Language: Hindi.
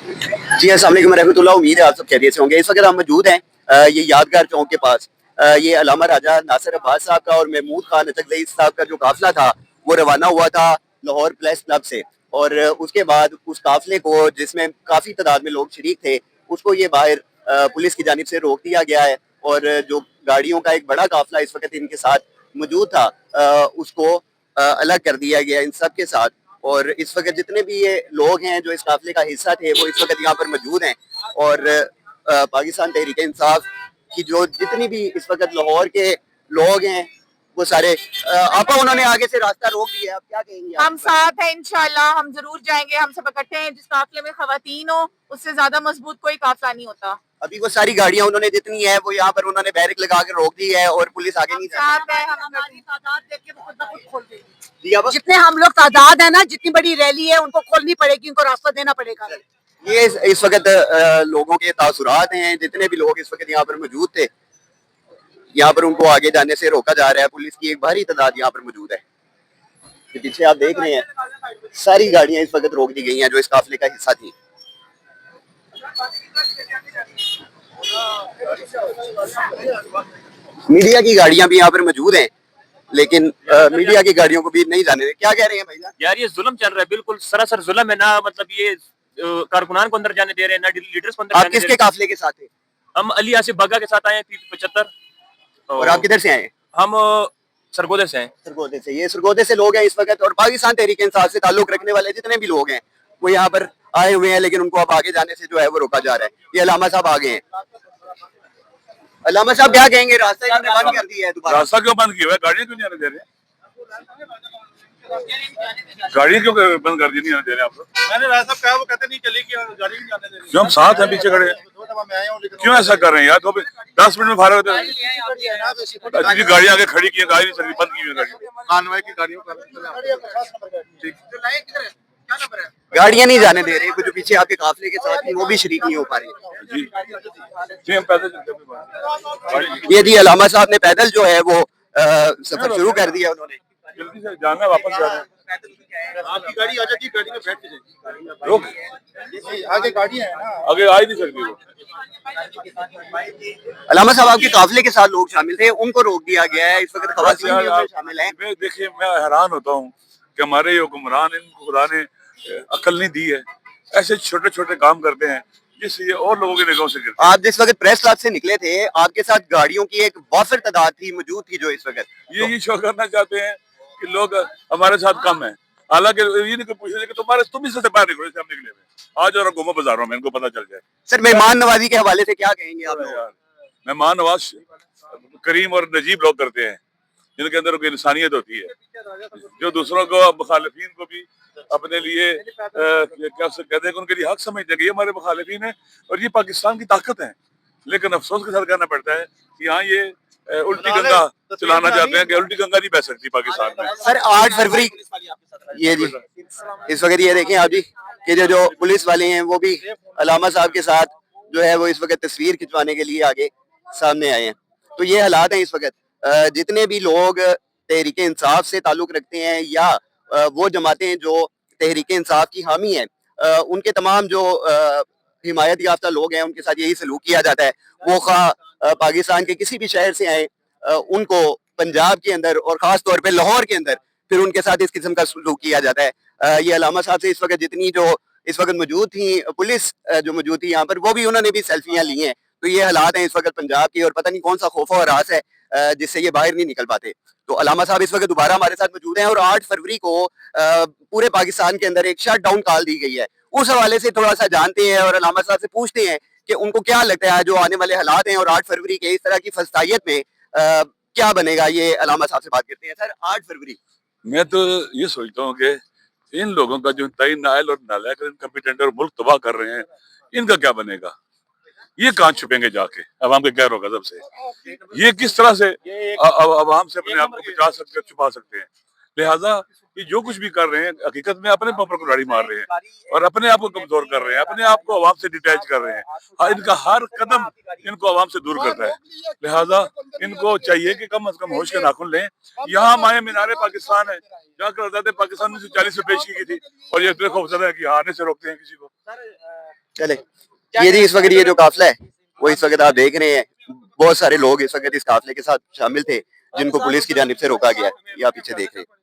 जी अस्सलाम वालेकुम रहमतुल्लाह। उम्मीद है आप सब खैरियत से होंगे। इस वक्त हम मौजूद हैं ये यादगार चौक के पास। ये अल्लामा राजा नासिर अब्बास साहब का और महमूद खान अचकज़ई साहब का जो काफिला था वो रवाना हुआ था लाहौर प्रेस क्लब से, और उसके बाद उस काफिले को, जिसमें काफ़ी तादाद में लोग शरीक थे, उसको ये बाहर पुलिस की जानिब से रोक दिया गया है। और जो गाड़ियों का एक बड़ा काफिला इस वक्त इनके साथ मौजूद था उसको अलग कर दिया गया इन सब के साथ। और इस वक्त जितने भी ये लोग हैं जो इस काफिले का हिस्सा थे वो इस वक्त यहाँ पर मौजूद हैं। और पाकिस्तान तहरीक इंसाफ की जो जितनी भी इस वक्त लाहौर के लोग हैं वो सारे आपा उन्होंने आगे से रास्ता रोक दिया। आप क्या कहेंगे? हम साथ हैं, इंशाल्लाह हम जरूर जाएंगे। हम सब इकट्ठे हैं। जिस काफिले में खवातीन हो उससे ज्यादा मजबूत कोई काफिला नहीं होता। अभी वो सारी गाड़ियां उन्होंने जितनी है वो यहाँ पर उन्होंने बैरिक लगा के रोक दी है और पुलिस आगे नहीं जा रही। हम हमारी तादाद देख के वो खुद ब खुद खोल देगी। जी, अब जितने हम लोग तादाद है ना, जितनी बड़ी रैली है उनको खोलनी पड़ेगी, उनको रास्ता देना पड़ेगा। ये इस वक्त लोगों के तासुरात हैं। जितने भी लोग इस वक्त यहाँ पर मौजूद थे, यहाँ पर उनको आगे जाने से रोका जा रहा है। पुलिस की एक भारी तादाद यहाँ पर मौजूद है। पीछे आप देख रहे हैं सारी गाड़ियां इस वक्त रोक दी गई हैं जो इस काफिले का हिस्सा थी। मीडिया की गाड़ियां भी यहाँ पर मौजूद हैं, लेकिन मीडिया की गाड़ियों को भी नहीं जाने दें। क्या कह रहे हैं भाई? यार ये जुल्म चल रहा है, बिल्कुल सरासर जुल्म है ना। मतलब ये कारकुनान को अंदर जाने दे रहे हैं ना, लीडर्स को अंदर आप जाने दे किसके रहे काफिले के साथ थे? हैं। हम अली आसिफ बग्गा के साथ आए हैं, 75। और आप किधर से आए? हम सरगोदे से हैं। सरगोदे से। ये सरगोदे से लोग हैं इस वक्त, और पाकिस्तान तहरीक इंसाफ से ताल्लुक रखने वाले जितने भी लोग हैं वो यहाँ पर आए हुए हैं, लेकिन उनको अब आगे जाने से जो है वो रोका जा रहा है। ये अलामा साहब आगे हैं। अलामा साहब क्या कहेंगे? रास्ता इन्होंने बंद कर दिया है दोबारा। रास्ता क्यों बंद किया हुआ है? गाड़ियां क्यों नहीं आने दे रहे? गाड़ियां क्यों बंद कर दी? नहीं आने दे रहे आप लोग? मैंने रास्ता कहा, वो कहते नहीं चलेगी, गाड़ी नहीं जाने दे रही। क्यों हम साथ हैं, पीछे खड़े हैं? क्यों ऐसा कर रहे हैं यार? तो 10 मिनट में फारग होते हैं। जी गाड़ी आगे खड़ी की है, गाड़ी नहीं चल रही, बंद की हुई है गाड़ी। कानवाई की गाड़ियों का गाड़ियां नहीं जाने दे रही। जो पीछे आपके काफिले के साथ वो भी शरीक नहीं हो पा रही। जी हम पैदल चलते हैं। ये जी अलामा साहब ने पैदल जो है वो सफर शुरू कर दिया। उन्होंने जल्दी से जाना है, वापस जाना है। आपकी गाड़ी आ जाती, गाड़ी में बैठ के जाइए। रुक, आगे गाड़ी है ना, आगे आ ही नहीं सकती वो। अलामा साहब आपके काफिले के साथ लोग शामिल थे, उनको रोक दिया गया है। इस वक्त खवातीन भी उसमें शामिल हैं। देखिए मैं हैरान होता हूँ कि हमारे हुक्मरान, इनको खुदा ने अकल नहीं दी है। ऐसे छोटे छोटे काम करते हैं जिससे ये और लोगों की निगाहों से गिरते हैं। आप जिस वक्त प्रेस क्लब से निकले थे, आपके साथ गाड़ियों की एक वाफिर तादाद थी मौजूद थी जो इस वक्त ये शो करना चाहते हैं कि लोग हमारे साथ कम है। हालांकि ये नहीं पूछ रहे कि तुम इससे बाहर निकलो, हम निकले हुए आज और घूमो बाजारों में, इनको पता चल जाए। सर, मेहमान नवाजी के हवाले से क्या कहेंगे आप लोग? यार मेहमान नवाज करीम और नजीब लोग करते हैं जिनके अंदर कोई इंसानियत होती है, जो दूसरों को, मुखालिफिन को भी अपने लिए क्या कहते हैं, उनके लिए हक समझते हैं कि ये हमारे मुखालिफिन है और ये पाकिस्तान की ताकत है। लेकिन अफसोस के साथ कहना पड़ता है कि यहाँ ये उल्टी गंगा चलाना चाहते हैं कि उल्टी गंगा नहीं बह सकती पाकिस्तान में। सर 8 फरवरी ये जी इस वक्त ये देखें आप जी कि जो पुलिस वाले हैं वो भी अलामा साहब के साथ जो है वो इस वक्त तस्वीर खिंचवाने के लिए आगे सामने आए हैं। तो ये हालात हैं इस वक्त। जितने भी लोग तहरीक इंसाफ से ताल्लुक रखते हैं या वो जमातें जो तहरीक इंसाफ की हामी है, उनके तमाम जो हिमायत याफ्ता लोग हैं उनके साथ यही सलूक किया जाता है। वो पाकिस्तान के किसी भी शहर से आए, उनको पंजाब के अंदर और ख़ास तौर पे लाहौर के अंदर फिर उनके साथ इस किस्म का सलूक किया जाता है। ये अलामा साहब से इस वक्त जितनी जो इस वक्त मौजूद थी पुलिस जो मौजूद थी यहाँ पर, वो भी उन्होंने भी सेल्फियाँ ली हैं। तो ये हालात हैं इस वक्त पंजाब की, और पता नहीं कौन सा खौफ और रास है जिससे ये बाहर नहीं निकल पाते। तो अलामा साहब इस वक्त दोबारा हमारे साथ मौजूद हैं, और 8 फरवरी को पूरे पाकिस्तान के अंदर एक शट डाउन कॉल दी गई है। उस हवाले से थोड़ा सा जानते हैं और अलामा साहब से पूछते हैं कि उनको क्या लगता है जो आने वाले हालात हैं और 8 फरवरी के इस तरह की फस्तायत में क्या बनेगा। ये अलामा साहब से बात करते हैं। सर 8 फरवरी मैं तो ये सोचता हूँ कि इन लोगों का जो तय नायल और नालायक इनकम्पिटेंट और मुल्क तबाह कर रहे हैं, इनका क्या बनेगा? ये कहाँ छुपेंगे जाके अवाम के गैर गजब से? ये किस तरह से अवाम से अपने आप को बचा सकते हैं, छुपा सकते हैं? लिहाजा ये जो कुछ भी कर रहे हैं हकीकत में अपने पापा को गाड़ी मार रहे हैं और अपने आप को कमजोर कर रहे हैं, अपने आप को आवाम से डिटैच कर रहे हैं। हाँ, इनका हर कदम इनको आवाम से दूर करता है। लिहाजा इनको चाहिए कि कम से कम होश के नाखून लें। यहाँ माए मीनारे पाकिस्तान है, जहाँ करारदाद पाकिस्तान ने 1940 में पेश की थी और ये इतने खौफजदा है कि आने से रोकते हैं किसी को। चले, ये जी इस वक्त ये जो काफिला है वो इस वक्त आप देख रहे हैं, बहुत सारे लोग इस वक्त इस काफिले के साथ शामिल थे जिनको पुलिस की जानिब से रोका गया है। ये आप पीछे देख रहे हैं।